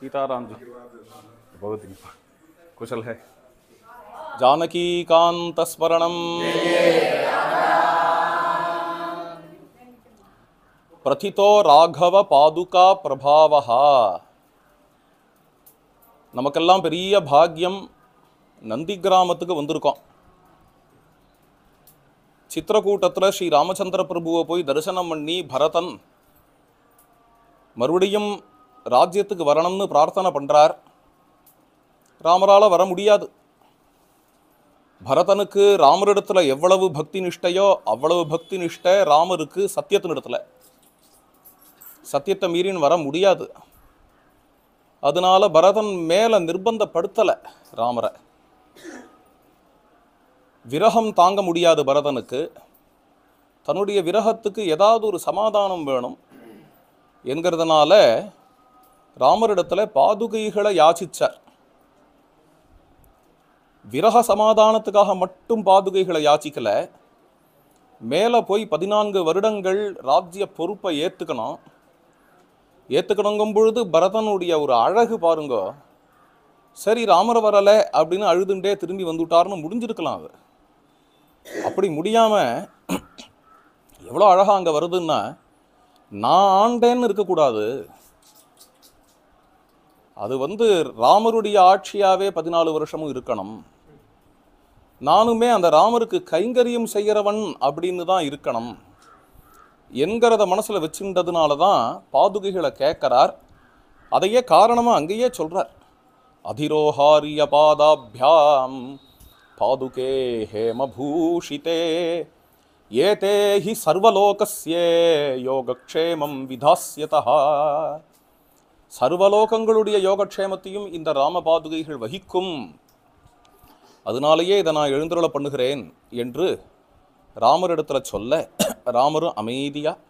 सीताराम जी बहुत ही कुशल है। जानकी कांत स्मरणम प्रथितो राघव पादुका प्रभावः. நமக்கெல்லாம் பெரிய பாக்கியம், நந்தி கிராமத்துக்கு வந்திருக்கோம். சித்திரக்கூட்டத்தில் ஸ்ரீ ராமச்சந்திர பிரபுவை போய் தரிசனம் பண்ணி பரதன் மறுபடியும் ராஜ்யத்துக்கு வரணும்னு பிரார்த்தனை பண்ணுறார். ராமரால் வர முடியாது. பரதனுக்கு ராமரிடத்தில் எவ்வளவு பக்தி நிஷ்டையோ அவ்வளவு பக்தி நிஷ்டை ராமருக்கு சத்தியத்தினிடத்தில். சத்தியத்தை மீறின்னு வர முடியாது. அதனால பரதன் மேலே நிர்பந்தப்படுத்தலை ராமரை. விரகம் தாங்க முடியாது பரதனுக்கு. தன்னுடைய விரகத்துக்கு ஏதாவது ஒரு சமாதானம் வேணும் என்கிறதுனால ராமரிடத்தில் பாதுகைகளை யாச்சிச்சார். விரக சமாதானத்துக்காக மட்டும் பாதுகைகளை யாச்சிக்கல, மேலே போய் 14 வருடங்கள் ராஜ்ய பொறுப்பை ஏற்றுக்கணுங்கும் பொழுது பரதனுடைய ஒரு அழகு பாருங்க. சரி ராமர் வரலை அப்படின்னு அழுதுண்டே திரும்பி வந்துட்டார்னு முடிஞ்சிருக்கலாம். அது அப்படி முடியாமல் எவ்வளோ அழகாக அங்கே வருதுன்னா, நான் ஆண்டேன்னு இருக்கக்கூடாது. அது ராமருடைய ஆட்சியாகவே 14 வருஷமும் இருக்கணும். நானுமே அந்த ராமருக்கு கைங்கரியம் செய்கிறவன் அப்படின்னு தான் இருக்கணும் என்கிறத மனசில் வச்சுட்டதுனால தான் பாதுகைகளை கேட்குறார். அதையே காரணமாக அங்கேயே சொல்கிறார். அதிரோஹாரிய பாதாபியாம் பாதுகே ஹேமபூஷிதே ஏதே ஹி சர்வலோகஸ்யே யோகக்ஷேமம் விதாஸ்யதா. சர்வலோகங்களுடைய யோகக்ஷேமத்தையும் இந்த ராம பாதுகைகள் வகிக்கும். அதனாலேயே இதை நான் எழுந்தருள பண்ணுகிறேன் என்று ராமரிடத்தில் சொல்ல, ராமரும் அமைதியாக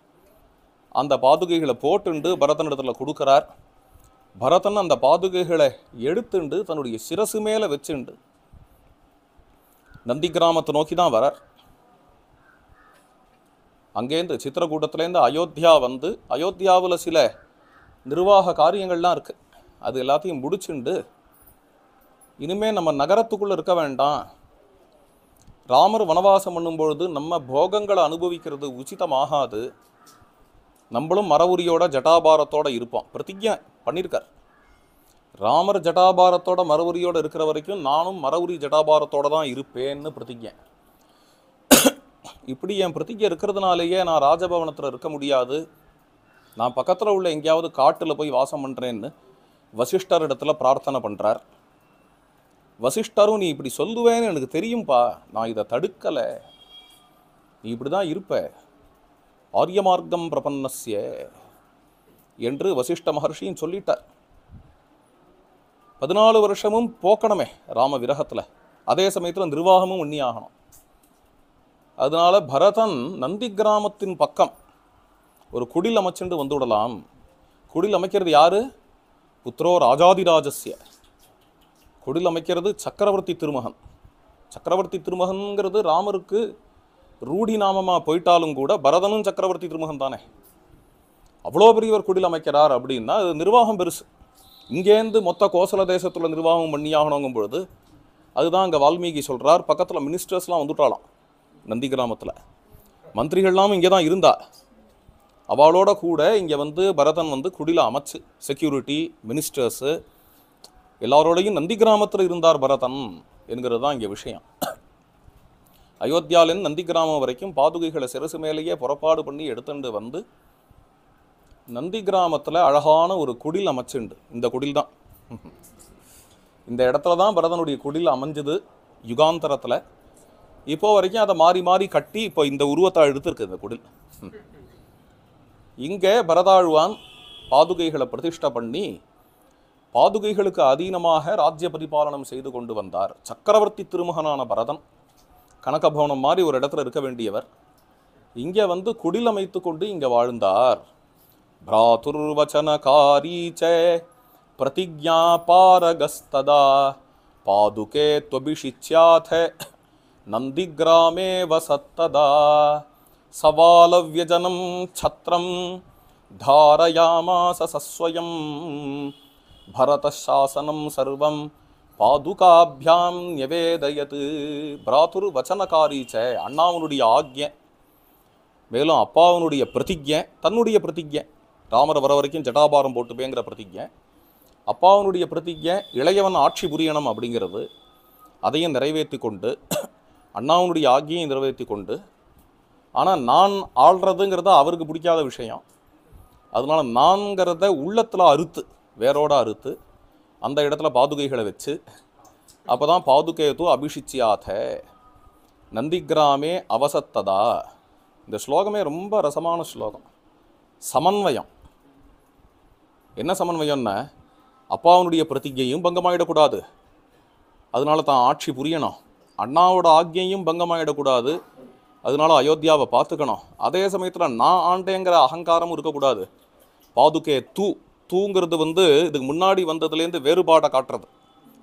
அந்த பாதுகைகளை போட்டுண்டு பரதனிடத்தில் கொடுக்குறார். பரதன் அந்த பாதுகைகளை எடுத்துண்டு தன்னுடைய சிரசு மேலே வச்சுண்டு நந்தி கிராமத்தை நோக்கி தான் வரார். அங்கேருந்து சித்திரக்கூட்டத்துலேருந்து அயோத்தியா வந்து, அயோத்தியாவில் சில நிர்வாக காரியங்கள்லாம் இருக்குது. அது எல்லாத்தையும் முடிச்சுண்டு இனிமேல் நம்ம நகரத்துக்குள்ளே இருக்க வேண்டாம். ராமர் வனவாசம் பண்ணும்பொழுது நம்ம போகங்களை அனுபவிக்கிறது உச்சிதமாகாது. நம்மளும் மரவுரியோட ஜட்டாபாரத்தோடு இருப்போம். பிரதிஜை பண்ணியிருக்கார். ராமர் ஜட்டாபாரத்தோட மரவுரியோடு இருக்கிற வரைக்கும் நானும் மரவுரி ஜட்டாபாரத்தோடு தான் இருப்பேன்னு பிரதிஜை. இப்படி என் பிரதிஜை இருக்கிறதுனாலேயே நான் ராஜபவனத்தில் இருக்க முடியாது. நான் பக்கத்தில் உள்ள எங்கேயாவது காட்டில் போய் வாசம் பண்ணுறேன்னு வசிஷ்டர் இடத்துல பிரார்த்தனை பண்ணுறார். வசிஷ்டரும் நீ இப்படி சொல்லுவேன்னு எனக்கு தெரியும்பா, நான் இதை தடுக்கலை, நீ இப்படி தான் இருப்ப, ஆரிய மார்க்கம் பிரபன்னஸ்ய என்று வசிஷ்ட மகர்ஷியும் சொல்லிட்டார். 14 வருஷமும் போக்கணுமே ராம விரகத்தில். அதே சமயத்தில் நிர்வாகமும் உண்ணியாகணும். அதனால பரதன் நந்தி கிராமத்தின் பக்கம் ஒரு குடில் அமைச்சுண்டு வந்து விடலாம். குடில் அமைக்கிறது யாரு? புத்திரோ ராஜாதிராஜஸ்ய. குடில் அமைக்கிறது சக்கரவர்த்தி திருமகன். சக்கரவர்த்தி திருமகன்கிறது ராமருக்கு ரூடி நாமமாக போயிட்டாலும் கூட பரதனும் சக்கரவர்த்தி திருமகன் தானே. அவ்வளோ பெரியவர் குடில் அமைக்கிறார் அப்படின்னா அது நிர்வாகம் பெருசு. இங்கேருந்து மொத்த கோசல தேசத்தில் நிர்வாகம் பண்ணியாகணுங்கும் பொழுது அதுதான் அங்கே வால்மீகி சொல்கிறார். பக்கத்தில் மினிஸ்டர்ஸ்லாம் வந்துட்டாலாம் நந்தி கிராமத்தில். மந்திரிகள்லாம் இங்கே தான் இருந்தா. அவளோட கூட இங்கே பரதன் குடில அமைச்சு செக்யூரிட்டி மினிஸ்டர்ஸு எல்லாரோடையும் நந்தி கிராமத்தில் இருந்தார் பரதன் என்கிறது தான் இங்கே விஷயம். அயோத்தியாவிலேருந்து நந்தி கிராமம் வரைக்கும் பாதுகைகளை சிரசு மேலேயே புறப்பாடு பண்ணி எடுத்துட்டு வந்து நந்தி கிராமத்தில் அழகான ஒரு குடில் அமைச்சுண்டு. இந்த குடில் தான், இந்த இடத்துல தான் பரதனுடைய குடில் அமைஞ்சது யுகாந்தரத்தில். இப்போ வரைக்கும் அதை மாறி மாறி கட்டி இப்போ இந்த உருவத்தை எடுத்துருக்கு இந்த குடில். இங்கே பரதாழ்வான் பாதுகைகளை பிரதிஷ்டை பண்ணி பாதுகைகளுக்கு அதீனமாக ராஜ்ய பரிபாலனம் செய்து கொண்டு வந்தார். சக்கரவர்த்தி திருமகனான பரதன் கனகபவனம் மாதிரி ஒரு இடத்துல இருக்க வேண்டியவர் இங்கே குடில் அமைத்து கொண்டு இங்கே வாழ்ந்தார். भ्रातुर्वचनकारीच प्रतिज्ञा पारगस्तदा पादुके त्वभिषिच्याथ नन्दिग्रामे वसत्तदा सवालव्यजनं छत्रं धारयामास सस्वयं பரதசாசனம் சர்வம் பாதுகாபியாம் நிவேதயது பிராதுர் வச்சனகாரீச்ச, அண்ணாவனுடைய ஆக்ஞை, மேலும் அப்பாவனுடைய பிரதிஜை, தன்னுடைய பிரதிஜை, ராமரை வர வரைக்கும் ஜடாபாரம் போட்டுப்பேங்கிற பிரதிஜை, அப்பாவனுடைய பிரதிஜை இளையவன் ஆட்சி புரியணும் அப்படிங்கிறது, அதையும் நிறைவேற்றி கொண்டு அண்ணாவனுடைய ஆக்ஞையும் நிறைவேற்றி கொண்டு, ஆனால் நான் ஆள்றதுங்கிறது அவருக்கு பிடிக்காத விஷயம், அதனால நான்கிறத உள்ளத்தில் அறுத்து, வேரோட அறுத்து அந்த இடத்துல பாதுகைகளை வச்சு, அப்போ தான் பாதுகேது அபிஷிச்சியாத நந்திகிராமே அவசத்ததா. இந்த ஸ்லோகமே ரொம்ப ரசமான ஸ்லோகம். சமன்வயம். என்ன சமன்வயம்னா, அப்பாவனுடைய பிரதிஜையும் பங்கமாயிடக்கூடாது, அதனால தான் ஆட்சி புரியணும், அண்ணாவோட ஆக்ஞையும் பங்கமாயிடக்கூடாது, அதனால அயோத்தியாவை பார்த்துக்கணும், அதே சமயத்தில் நான் ஆண்டேங்கிற அகங்காரமும் இருக்கக்கூடாது. பாதுகே தூங்கிறது இதுக்கு முன்னாடி வந்ததுலேருந்து வேறுபாட்டை காட்டுறது.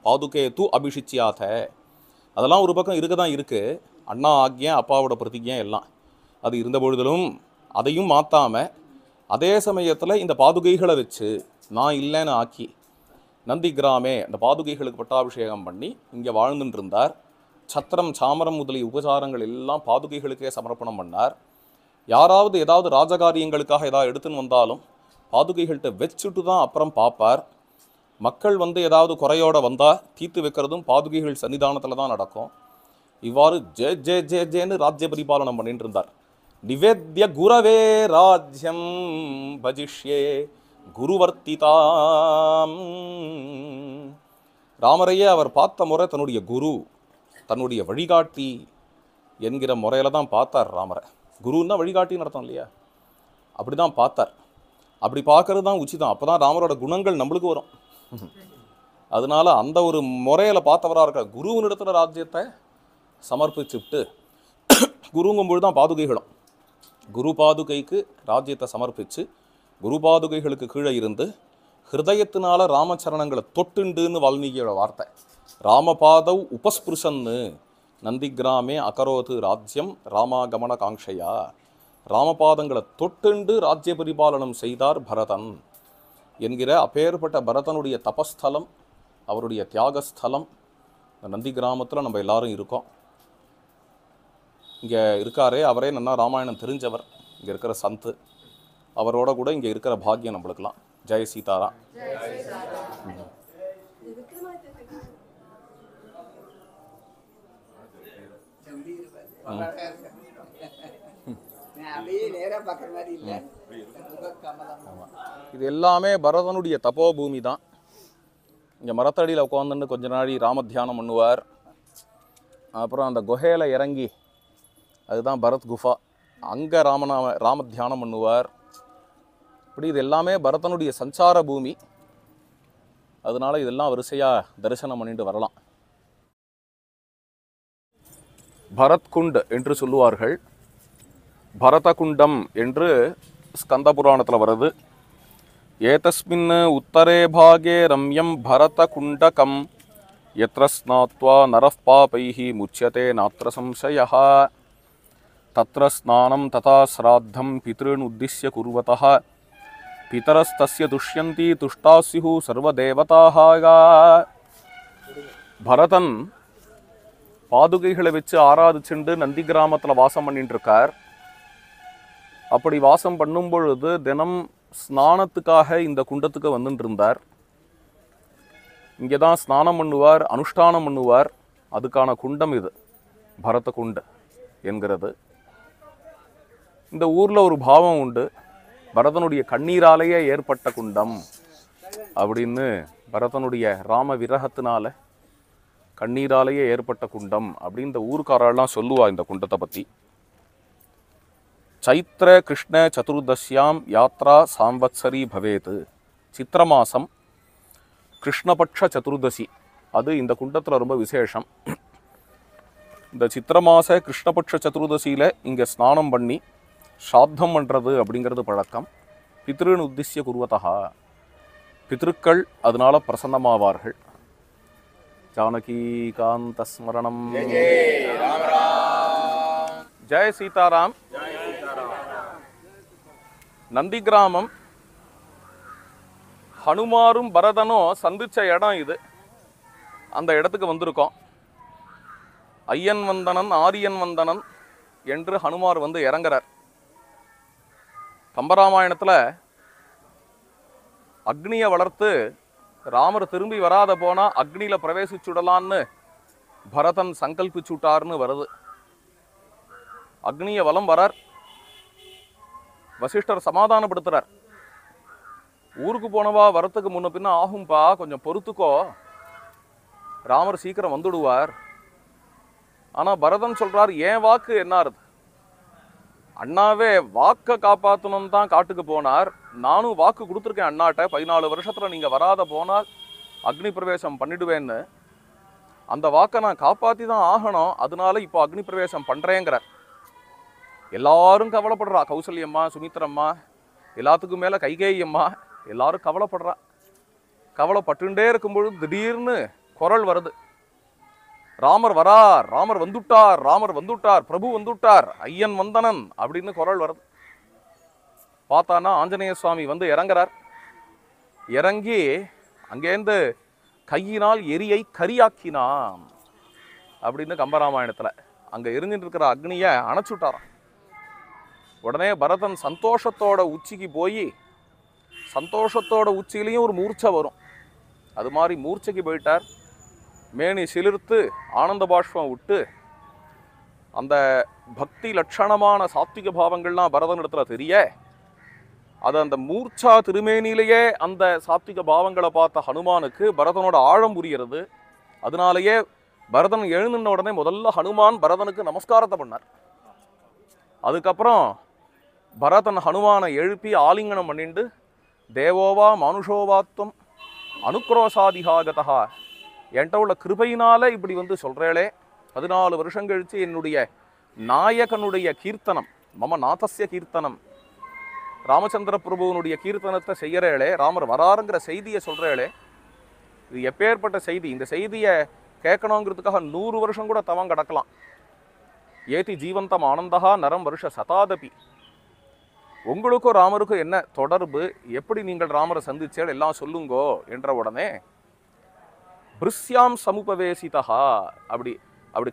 பாதுகே அபிஷிச்சியாத, அதெல்லாம் ஒரு பக்கம் இருக்க தான் இருக்குது, அண்ணா ஆக்ஞை அப்பாவோட பிரதிஜை எல்லாம் அது இருந்த பொழுதிலும் அதையும் மாற்றாமல் அதே சமயத்தில் இந்த பாதுகைகளை வச்சு நான் இல்லைன்னு ஆக்கி நந்திகிராமே அந்த பாதுகைகளுக்கு பட்டாபிஷேகம் பண்ணி இங்கே வாழ்ந்துட்டு இருந்தார். சத்திரம் சாமரம் முதலிய உபசாரங்கள் எல்லாம் பாதுகைகளுக்கே சமர்ப்பணம் பண்ணார். யாராவது ஏதாவது ராஜகாரியங்களுக்காக ஏதாவது எடுத்துன்னு வந்தாலும் பாதுகைகள்கிட்ட வச்சுட்டு தான் அப்புறம் பார்ப்பார். மக்கள் ஏதாவது குறையோட வந்தால் தீர்த்து வைக்கிறதும் பாதுகைகள் சன்னிதானத்தில் தான் நடக்கும். இவ்வாறு ஜே ஜே ஜே ஜேன்னு ராஜ்ய பரிபாலனம் பண்ணிட்டு இருந்தார். நிவேத்ய குரவே ராஜ்யம் பஜிஷ்யே குருவர்த்திதாம். ராமரையே அவர் பார்த்த முறை தன்னுடைய குரு, தன்னுடைய வழிகாட்டி என்கிற முறையில் தான் பார்த்தார் ராமரை. குருன்னா வழிகாட்டின்னு அர்த்தம் இல்லையா, அப்படி தான் பார்த்தார். அப்படி பார்க்கறது தான் உச்சிதம். அப்போ தான் ராமரோட குணங்கள் நம்மளுக்கு வரும். அதனால அந்த ஒரு முறையில் பார்த்தவராக இருக்க குருவினிடத்தில் ராஜ்யத்தை சமர்ப்பிச்சுட்டு, குருங்கும்பொழுது தான் பாதுகைகளும் குரு பாதுகைக்கு ராஜ்யத்தை சமர்ப்பித்து குரு பாதுகைகளுக்கு கீழே இருந்து ஹிருதயத்தினால ராமச்சரணங்களை தொட்டுண்டுன்னு வால்மீகியோட வார்த்தை. ராமபாதவ் உபஸ்பிருஷன்னு நந்திகிராமே அகரோது ராஜ்யம் ராமாகமன காங்ஷையா. ராமபாதங்களை தொட்டுண்டு ராஜ்ய பரிபாலனம் செய்தார் பரதன் என்கிற அப்பேற்பட்ட பரதனுடைய தபஸ்தலம், அவருடைய தியாகஸ்தலம் நந்தி கிராமத்தில் நம்ம எல்லாரும் இருக்கோம். இங்கே இருக்காரே அவரே நல்லா ராமாயணம் தெரிஞ்சவர், இங்கே இருக்கிற சந்து, அவரோட கூட இங்கே இருக்கிற பாக்கியம் நம்மளுக்கெல்லாம். ஜெய சீதாராம். இது எல்லாமே பரதனுடைய தபோபூமி தான். இங்கே மரத்தடியில் உட்காந்துன்னு கொஞ்ச நாளி ராமத்தியானம் பண்ணுவார். அப்புறம் அந்த குகையில் இறங்கி, அதுதான் பரத் குஃபா, அங்கே ராமத்தியானம் பண்ணுவார். இப்படி இது எல்லாமே பரதனுடைய சஞ்சார பூமி. அதனால இதெல்லாம் வரிசையாக தரிசனம் பண்ணிட்டு வரலாம். பரத்குண்ட் என்று சொல்லுவார்கள், பரதகுண்டம் என்று ஸ்கந்த புராணத்தில் வருது. ஏதஸ்மின் உத்தரே பாகே ரம்யம் பரதகுண்டகம் யத்ர ஸ்நாத்வா நரஃ பாபைஹி முச்யதே நாத்ர சம்சயः தத்ர ஸ்நானம் ததா ஸ்ராத்தம் பித்ருன் உத்திஸ்ய குர்வதः பிதரஸ்தஸ்ய துஷ்யந்தி துஷ்டாஸ்யுः சர்வதேவதாः. பரதன் பாதுகைகளை வச்சு ஆராதிச்சுண்டு நந்தி கிராமத்தில் வாசம் பண்ணிட்டு இருக்கார். அப்படி வாசம் பண்ணும் பொழுது தினம் ஸ்நானத்துக்காக இந்த குண்டத்துக்கு வந்துட்டு இருந்தார். இங்கே தான் ஸ்நானம் பண்ணுவார், அனுஷ்டானம் பண்ணுவார். அதுக்கான குண்டம் இது பரத குண்ட என்கிறது. இந்த ஊரில் ஒரு பாவம் உண்டு, பரதனுடைய கண்ணீராலேயே ஏற்பட்ட குண்டம் அப்படின்னு. பரதனுடைய ராம விரகத்தினால கண்ணீராலேயே ஏற்பட்ட குண்டம் அப்படின்னு இந்த ஊருக்காரெல்லாம் சொல்லுவா இந்த குண்டத்தை பற்றி. சைத்திர கிருஷ்ண சதுர்தசியாம் யாத்ரா சாம்வத்சரி பவேத். சித்திர மாதம் கிருஷ்ணபட்ச சதுர்தசி, அது இந்த குண்டத்தில் ரொம்ப விசேஷம். இந்த சித்திர மாத கிருஷ்ணபட்ச சதுர்தசியில் இங்கே ஸ்நானம் பண்ணி சாத்தம் பண்ணுறது அப்படிங்கிறது பழக்கம். பித்ருன் உத்திஸ்ய குர்வதா, பித்ருக்கள் அதனால பிரசன்னமாவார்கள். ஜானகி காந்த ஸ்மரணம். ஜெய சீதாராம். நந்தி கிராமம் ஹனுமாரும் பரதனும் சந்திச்ச இடம் இது. அந்த இடத்துக்கு வந்திருக்கோம். ஐயன் வந்தனன் ஆரியன் வந்தனன் என்று ஹனுமார் வந்து இறங்குறார். கம்பராமாயணத்தில் அக்னியை வளர்த்து ராமர் திரும்பி வராத போனா அக்னியில பிரவேசிச்சுடலான்னு பரதன் சங்கல்பிச்சுட்டார்னு வருது. அக்னிய வலம் வரார். வசிஷ்டர் சமாதானப்படுத்துறார். ஊருக்கு போனவா வரத்துக்கு முன்ன பின்ன ஆகும்பா, கொஞ்சம் பொறுத்துக்கோ, ராமர் சீக்கிரம் வந்துடுவார். ஆனா பரதன் சொல்றார், ஏன் வாக்கு என்னாருது? அண்ணாவே வாக்க காப்பாற்றணும் தான் காட்டுக்கு போனார். நானும் வாக்கு கொடுத்துருக்கேன் அண்ணாட்ட, 14 வருஷத்துல நீங்க வராத போனால் அக்னி பிரவேசம் பண்ணிடுவேன்னு. அந்த வாக்கை நான் காப்பாற்றி தான் ஆகணும். அதனால இப்போ அக்னி பிரவேசம் பண்றேங்கிறார். எல்லாரும் கவலைப்படுறா. கௌசல்யம்மா, சுமித்ரம்மா, எல்லாத்துக்கும் மேல கைகேயி அம்மா, எல்லாரும் கவலைப்படுறா. கவலைப்பட்டுட்டே இருக்கும்பொழுது திடீர்னு குரல் வருது, ராமர் வரார், ராமர் வந்துட்டார், ராமர் வந்துட்டார், பிரபு வந்துட்டார், ஐயன் வந்தனன் அப்படின்னு குரல் வருது. பார்த்தானா ஆஞ்சநேய சுவாமி வந்து இறங்குறார். இறங்கி அங்கேருந்து கையினால் எரியை கரியாக்கினான் அப்படின்னு கம்பராமாயணத்துல அங்க எரிஞ்சிட்டு இருக்கிற அக்னியை அணைச்சுட்டாராம். உடனே பரதன் சந்தோஷத்தோட உச்சிக்கு போய், சந்தோஷத்தோட உச்சியிலையும் ஒரு மூர்ச்சை வரும், அது மாதிரி மூர்ச்சைக்கு போயிட்டார். மேனி சிலிர்த்து ஆனந்த பாஷ்பம் விட்டு அந்த பக்தி லட்சணமான சாத்விக பாவங்கள்லாம் பரதன் இடத்துல தெரிய, அது அந்த மூர்ச்சா திருமேனிலேயே அந்த சாத்விக பாவங்களை பார்த்த ஹனுமானுக்கு பரதனோட ஆழம் புரிகிறது. அதனாலேயே பரதன் எழுந்துன உடனே முதல்ல ஹனுமான் பரதனுக்கு நமஸ்காரத்தை பண்ணார். அதுக்கப்புறம் பரதன் ஹனுமானை எழுப்பி ஆலிங்கனம் பண்ணிண்டு, தேவோவா மானுஷோவாத்வம் அனுக்ரோசாதிகாகதா, என்கிட்ட உள்ள கிருபையினால இப்படி வந்து சொல்றேளே, 14 வருஷம் கழிச்சு என்னுடைய நாயகனுடைய கீர்த்தனம், மம நாதஸ்ய கீர்த்தனம், ராமச்சந்திர பிரபுவனுடைய கீர்த்தனத்தை செய்யறேளே, ராமர் வராருங்கிற செய்தியை சொல்றேளே, இது எப்பேற்பட்ட செய்தி. இந்த செய்தியை கேட்கணுங்கிறதுக்காக 100 வருஷம் கூட தவம் கிடக்கலாம். ஏதி ஜீவந்தம் ஆனந்தகா நரம் வருஷ சதாதபி. உங்களுக்கும் ராமருக்கும் என்ன தொடர்பு, எப்படி நீங்கள் ராமரை சந்திச்சேள் எல்லாம் சொல்லுங்கோ என்ற உடனே பிருஸ்யாம் சமுபவேசிதா அப்படி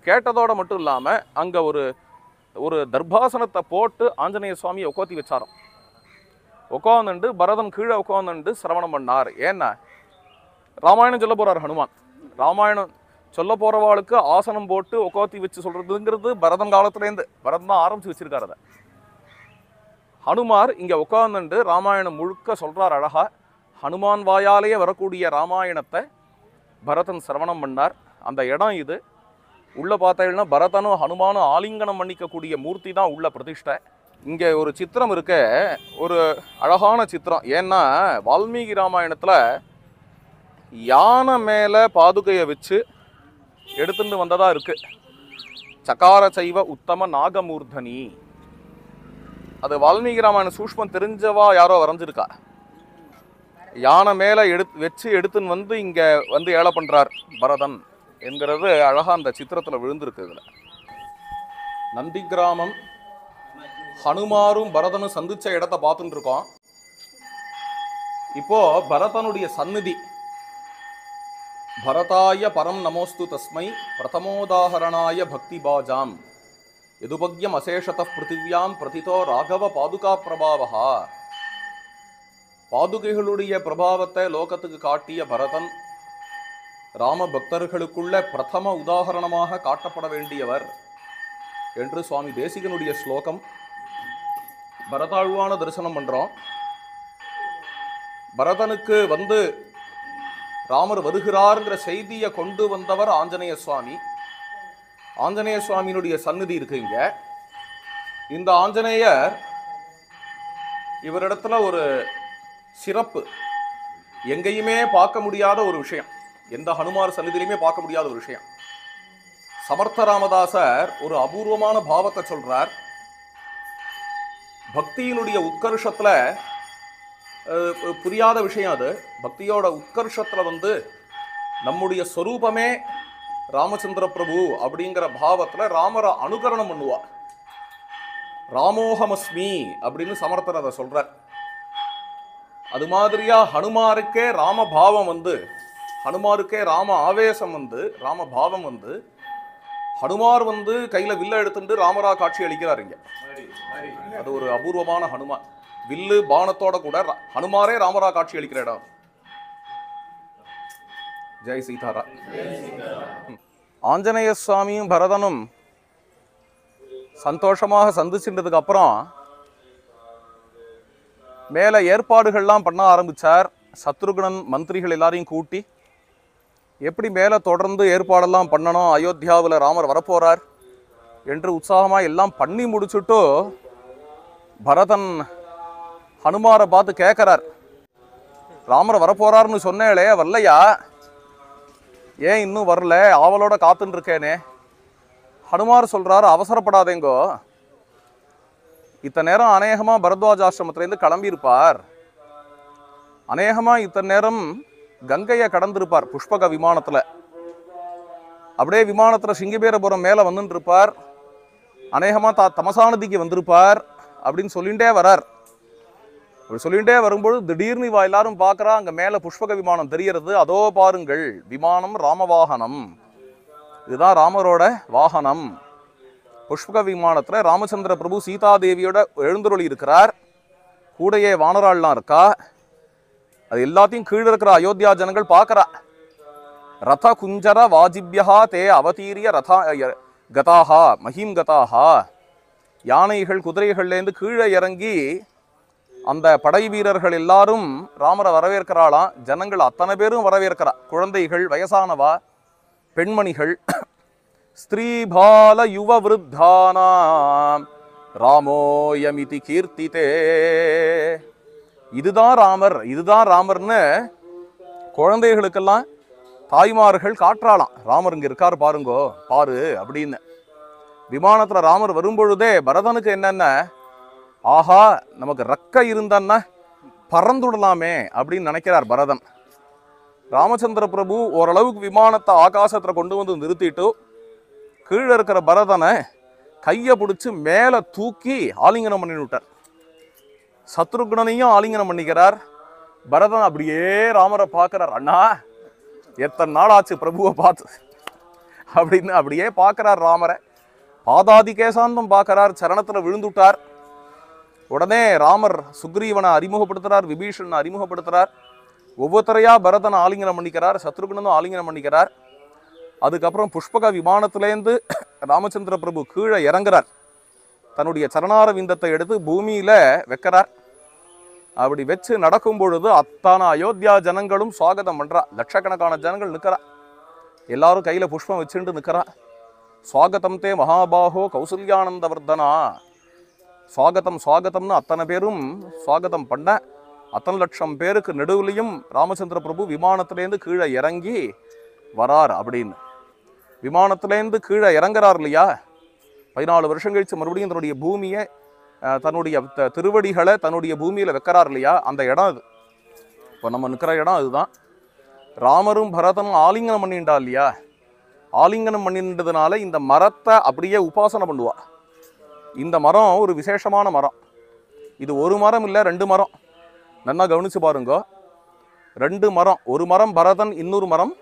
கேட்டதோட மட்டும் இல்லாம அங்க ஒரு தர்பாசனத்தை போட்டு ஆஞ்சநேய சுவாமியை உட்காத்தி வச்சாராம். உட்காந்துண்டு பரதன் கீழே உட்காந்துண்டு சிரவணம் பண்ணார். ஏன்னா ராமாயணம் சொல்ல போறார் ஹனுமான். ராமாயணம் சொல்ல போறவாளுக்கு ஆசனம் போட்டு உட்காத்தி வச்சு சொல்றதுங்கிறது பரதன் காலத்துலேருந்து பரதன் தான் ஆரம்பிச்சு வச்சிருக்காரு. அதை ஹனுமார் இங்க உட்காந்துண்டு ராமாயணம் முழுக்க சொல்றார் அழகா. ஹனுமான் வாயாலேயே வரக்கூடிய ராமாயணத்தை பரதன் சிரவணம் பண்ணார். அந்த இடம் இது. உள்ள பார்த்தீங்கன்னா பரதனும் ஹனுமானும் ஆலிங்கனம் பண்ணிக்கக்கூடிய மூர்த்தி தான் உள்ள பிரதிஷ்டை. இங்கே ஒரு சித்திரம் இருக்க, ஒரு அழகான சித்திரம். ஏன்னா வால்மீகி ராமாயணத்தில் யானை மேலே பாதுகையை வச்சு எடுத்துட்டு வந்ததா இருக்கு. சகார சைவ உத்தம நாகமூர்தனி. அது வால்மீகி ராமாயண சூஷ்மம் தெரிஞ்சவா யாரோ வரைஞ்சிருக்கா. யானை மேலே வச்சு எடுத்துன்னு வந்து இங்கே வந்து ஏழை பண்ணுறார் பரதன் என்கிறது அழகாக அந்த சித்திரத்தில் விழுந்திருக்கு. இதில் நந்தி கிராமம் ஹனுமாரும் பரதனும் சந்திச்ச இடத்த பார்த்துட்டு இருக்கோம். இப்போ பரதனுடைய சந்நிதி. பரதாய பரம் நமோஸ்து தஸ்மை பிரதமோதாகரணாய பக்தி பாஜாம் எதுபக்யம் அசேஷத பிருத்திவியாம் பிரதிதோ ராகவ பாதுகா பிரபாவா. பாதுகைகளுடைய பிரபாவத்தை லோகத்துக்கு காட்டிய பரதன் ராம பக்தர்களுக்குள்ள பிரதம உதாகரணமாக காட்டப்பட வேண்டியவர் என்று சுவாமி தேசிகனுடைய ஸ்லோகம். பரதாழ்வான தரிசனம் பண்றோம். பரதனுக்கு வந்து ராமர் வருகிறார்ங்கிற செய்தியை கொண்டு வந்தவர் ஆஞ்சநேய சுவாமி. ஆஞ்சநேய சுவாமியினுடைய சந்நிதி இருக்கு இங்க. இந்த ஆஞ்சநேயர் இவரிடத்துல ஒரு சிறப்பு, எங்கேயுமே பார்க்க முடியாத ஒரு விஷயம், எந்த ஹனுமார் சந்நிதியிலுமே பார்க்க முடியாத ஒரு விஷயம். சமர்த்த ராமதாசர் ஒரு அபூர்வமான பாவத்தை சொல்றார். பக்தியினுடைய உட்கர்ஷத்துல புரியாத விஷயம் அது. பக்தியோட உட்கர்ஷத்துல வந்து நம்முடைய ஸ்வரூபமே ராமச்சந்திர பிரபு அப்படிங்கிற பாவத்துல ராமரை அனுகரணம் பண்ணுவார். ராமோகமஸ்மி அப்படின்னு சமர்த்தர் அதை சொல்றார். அது மாதிரியா ஹனுமாருக்கே ராமபாவம் வந்து, ஹனுமாருக்கே ராம ஆவேசம் வந்து, ராம பாவம் வந்து, ஹனுமார் வந்து கையில வில்ல எடுத்துட்டு ராமரா காட்சி அளிக்கிறார் இங்க. அது ஒரு அபூர்வமான ஹனுமார், வில்லு பானத்தோட கூட ஹனுமாரே ராமரா காட்சி அளிக்கிற இடம். ஜெய் சீதாரா. ஆஞ்சநேய சுவாமியும் பரதனும் சந்தோஷமாக சந்திச்சுட்டதுக்கு அப்புறம் மேலே ஏற்பாடுகள்லாம் பண்ண ஆரம்பித்தார். சத்ருகுணன் மந்திரிகள் எல்லாரையும் கூட்டி எப்படி மேலே தொடர்ந்து ஏற்பாடெல்லாம் பண்ணணும், அயோத்தியாவில் ராமர் வரப்போகிறார் என்று உற்சாகமாக எல்லாம் பண்ணி முடிச்சுட்டு பரதன் ஹனுமாரை பார்த்து கேட்குறார், ராமர் வரப்போகிறார்னு சொன்னேளே வரலையா, ஏன் இன்னும் வரல, ஆவலோட காத்துன்னு இருக்கேனே. ஹனுமார் சொல்கிறார், அவசரப்படாதேங்கோ, இத்தனை நேரம் அநேகமாக பரத்வாஜாசிரமத்திலேருந்து கிளம்பியிருப்பார், அநேகமாக இத்தனை நேரம் கங்கையை கடந்திருப்பார் புஷ்பக விமானத்தில், அப்படியே விமானத்தில் சிங்கபேரபுரம் மேலே வந்துட்டு இருப்பார், அநேகமாக தமசாநதிக்கு வந்திருப்பார் அப்படின்னு சொல்லிகிட்டே வரார். அப்படி சொல்லிகிட்டே வரும்பொழுது திடீர்னு இவா எல்லாரும் பார்க்குறா, அங்கே மேலே புஷ்பக விமானம் தெரிகிறது, அதோ பாருங்கள் விமானம் ராமவாகனம், இதுதான் ராமரோட வாகனம். புஷ்பக விமானத்தில் ராமச்சந்திர பிரபு சீதாதேவியோட எழுந்தருளி இருக்கிறார், கூடையே வானராள்லாம் இருக்கா. அது எல்லாத்தையும் கீழே இருக்கிற அயோத்தியா ஜனங்கள் பார்க்குறா. ரத குஞ்சர வாஜிபியா தே அவதீரிய ரதா கதாஹா மஹீம் கதாஹா, யானைகள் குதிரைகள்லேருந்து கீழே இறங்கி அந்த படை வீரர்கள் எல்லாரும் ராமரை வரவேற்கிறாளாம். ஜனங்கள் அத்தனை பேரும் வரவேற்கிறா, குழந்தைகள், வயசானவா, பெண்மணிகள். ஸ்திரீபால யுவ விருத்தானாம் ராமோயமிதி கீர்த்திதே, இதுதான் ராமர், இதுதான் ராமர்னு குழந்தைகளுக்கெல்லாம் தாய்மார்கள் காட்டுறாளாம், ராமர் இங்கே இருக்கார் பாருங்கோ பாரு அப்படின்னு. விமானத்தில் ராமர் வரும்பொழுதே பரதனுக்கு என்னென்ன, ஆஹா நமக்கு ரக்க இருந்தான்னா பறந்துடலாமே அப்படின்னு நினைக்கிறார் பரதன். ராமச்சந்திர பிரபு ஓரளவுக்கு விமானத்தை ஆகாசத்தில் கொண்டு வந்து நிறுத்திட்டு கீழே இருக்கிற பரதனை கையை பிடிச்சி மேலே தூக்கி ஆலிங்கனம் பண்ணி விட்டார். சத்ருகுணனையும் ஆலிங்கனம் பண்ணிக்கிறார். பரதன் அப்படியே ராமரை பார்க்குறார், அண்ணா எத்தனை நாள் ஆச்சு பிரபுவை பார்த்து அப்படின்னு அப்படியே பார்க்குறார் ராமரை. பாதாதி கேசாந்தம் பார்க்குறார், சரணத்தில் விழுந்துட்டார். உடனே ராமர் சுக்ரீவனை அறிமுகப்படுத்துகிறார், விபீஷணனை அறிமுகப்படுத்துகிறார். ஒவ்வொருத்தரையா பரதனை ஆலிங்கனம் பண்ணிக்கிறார், சத்ருகுணனும் ஆலிங்கனம் பண்ணிக்கிறார். அதுக்கப்புறம் புஷ்பக விமானத்திலேருந்து ராமச்சந்திர பிரபு கீழே இறங்குறார், தன்னுடைய சரணார விந்தத்தை எடுத்து பூமியில் வைக்கிறார். அப்படி வச்சு நடக்கும் பொழுது அத்தான அயோத்தியா ஜனங்களும் சுவாகதம் பண்ணுறா. லட்சக்கணக்கான ஜனங்கள் நிற்கிறா, எல்லாரும் கையில் புஷ்பம் வச்சுட்டு நிற்கிறா. சுவாகதம் தே மகாபாகோ கௌசல்யானந்த வர்தனா, சுவாகதம் சுவாகதம்னு அத்தனை பேரும் சுவாகதம் பண்ண. அத்தனை லட்சம் பேருக்கு நடுவுலையும் ராமச்சந்திர பிரபு விமானத்திலேருந்து கீழே இறங்கி வரார். அப்படின்னு விமானத்திலேருந்து கீழே இறங்குறார் இல்லையா, 14 வருஷம் கழித்து மறுபடியும் தன்னுடைய பூமியை, தன்னுடைய திருவடிகளை தன்னுடைய பூமியில் வைக்கிறார் இல்லையா, அந்த இடம் அது. இப்போ நம்ம நிற்கிற இடம் அதுதான். ராமரும் பரதனும் ஆலிங்கனம் பண்ணிண்டா இல்லையா, ஆலிங்கனம் பண்ணின்றதுனால இந்த மரத்தை அப்படியே உபாசனை பண்ணுவா. இந்த மரம் ஒரு விசேஷமான மரம். இது ஒரு மரம் இல்லை, 2 மரம். நல்லா கவனிச்சு பாருங்க, 2 மரம். ஒரு மரம் பரதன், இன்னொரு மரம்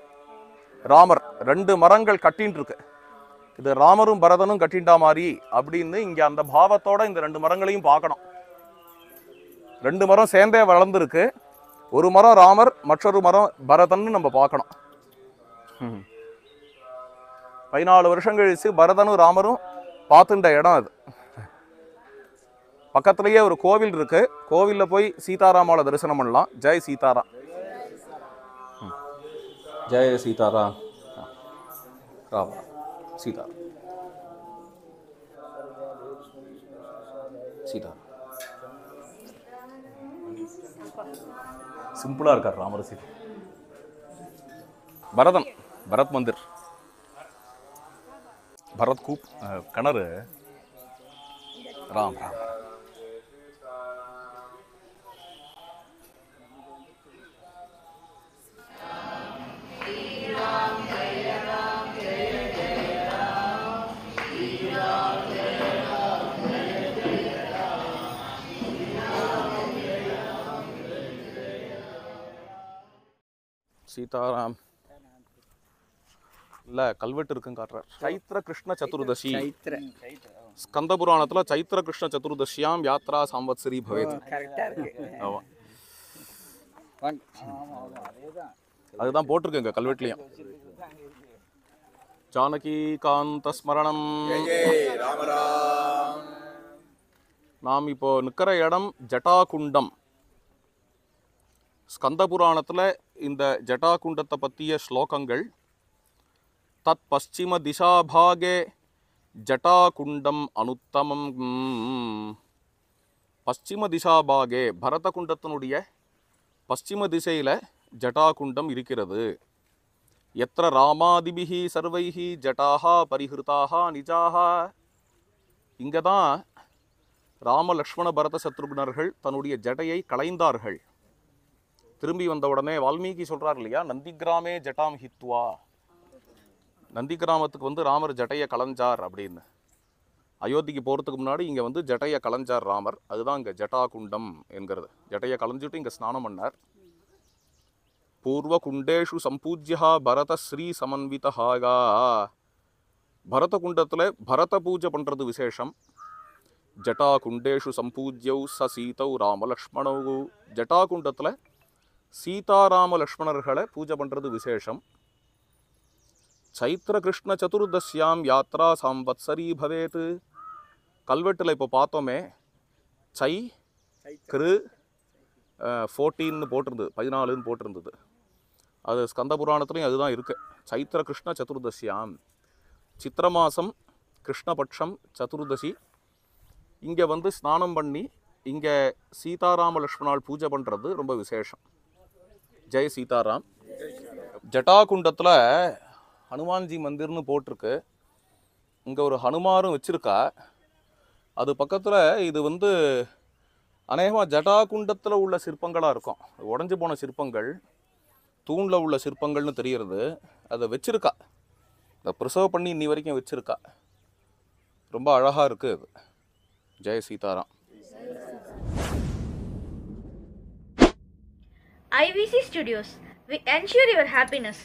ராமர். 2 மரங்கள் கட்டின்னு இருக்கு. இது ராமரும் பரதனும் கட்டிண்டா மாதிரி அப்படின்னு இங்கே அந்த பாவத்தோட இந்த 2 மரங்களையும் பார்க்கணும். 2 மரம் சேர்ந்தே வளர்ந்துருக்கு. ஒரு மரம் ராமர், மற்றொரு மரம் பரதன்னு நம்ம பார்க்கணும். 14 வருஷம் கழிச்சு பரதனும் ராமரும் பார்த்துட்ட இடம் அது. பக்கத்துலேயே ஒரு கோவில் இருக்கு, கோவிலில் போய் சீதாராமாவை தரிசனம் பண்ணலாம். ஜெய் சீதாராம். ஜெய சீதாராம். ராம் சீதா சீதா. சிம்பிளா இருக்கார் ராமர் சீதா. பரதன், பரத் மந்திர், பரத் கூப், கிணறு, ராம் ராம். சீதாராம் இல்லை கல்வெட்டு இருக்குன்னு காட்டுறார். சைத்திர கிருஷ்ண சதுர்தசி ஸ்கந்த புராணத்துல சைத்திர கிருஷ்ண சதுர்தசியாம் யாத்ரா சாம்வத்சரி பவேத். ஆமா அதுதான் போட்டிருக்குங்க கல்வெட்டுலையும். ஜானகி காந்த ஸ்மரணம். நாம் இப்போ நிற்கிற இடம் ஜட்டாகுண்டம். ஸ்கந்த புராணத்தில் இந்த ஜட்டாகுண்டத்தை பற்றிய ஸ்லோகங்கள். தத் பশ্চিம திசாபாகே ஜட்டாகுண்டம் அனுத்தமம். பশ্চিம திசாபாகே பரதகுண்டத்தினுடைய பশ্চিம திசையில் ஜட்டாகுண்டம் இருக்கிறது. எத்திர ராமாதிபிஹி சர்வைஹி ஜட்டாஹா பரிஹிருதாக நிஜாக. இங்கே தான் ராம லக்ஷ்மண பரத சத்ருக்னர்கள் தன்னுடைய ஜடையை களைந்தார்கள். திரும்பி வந்த உடனே வால்மீகி சொல்கிறார் இல்லையா, நந்திகிராமே ஜட்டாம் ஹித்வா. நந்தி கிராமத்துக்கு வந்து ராமர் ஜட்டையை களைஞ்சார் அப்படின்னு. அயோத்திக்கு போகிறதுக்கு முன்னாடி இங்கே வந்து ஜட்டையை களைஞ்சார் ராமர். அதுதான் இங்கே ஜட்டாகுண்டம் என்கிறது. ஜட்டையை களைஞ்சிட்டு இங்கே ஸ்நானம் பண்ணார். பூர்வ குண்டேஷு சம்பூஜ்யா பரத ஸ்ரீ சமன்விதஹாகா. பரத குண்டத்தில் பரத பூஜை பண்ணுறது விசேஷம். ஜட்டாகுண்டேஷு சம்பூஜ்யௌ ச சீதௌ ராமலக்ஷ்மணௌ. ஜட்டாகுண்டத்தில் சீதாராம லக்ஷ்மணர்களை பூஜை பண்ணுறது விசேஷம். சைத்திர கிருஷ்ண சதுர்தசியாம் யாத்ரா சாம்வத்சரி பவேத். கல்வெட்டில் இப்போ பார்த்தோமே சை கிரு 14 போட்டிருந்தது, 14 போட்டிருந்தது. அது ஸ்கந்த புராணத்துலையும் அதுதான் இருக்குது. சைத்திர கிருஷ்ண சதுர்தசியாம், சித்திர மாதம் கிருஷ்ணபட்சம் சதுர்தசி. இங்கே வந்து ஸ்நானம் பண்ணி இங்கே சீதாராம லக்ஷ்மணால் பூஜை பண்ணுறது ரொம்ப விசேஷம். ஜெய் சீதாராம். ஜட்டாகுண்டத்தில் ஹனுமான்ஜி மந்திர்னு போட்டிருக்கு. இங்கே ஒரு ஹனுமாரும் வச்சுருக்கா. அது பக்கத்தில் இது வந்து அநேகமாக ஜட்டாகுண்டத்தில் உள்ள சிற்பங்களாக இருக்கும். உடஞ்சி போன சிற்பங்கள், தூணில் உள்ள சிற்பங்கள்னு தெரிகிறது. அதை வச்சுருக்கா, அதை ப்ரிசர்வ் பண்ணி இன்னி வரைக்கும் வச்சுருக்கா. ரொம்ப அழகாக இருக்குது அது. ஜெய Sitaram. IVC Studios. We ensure your happiness.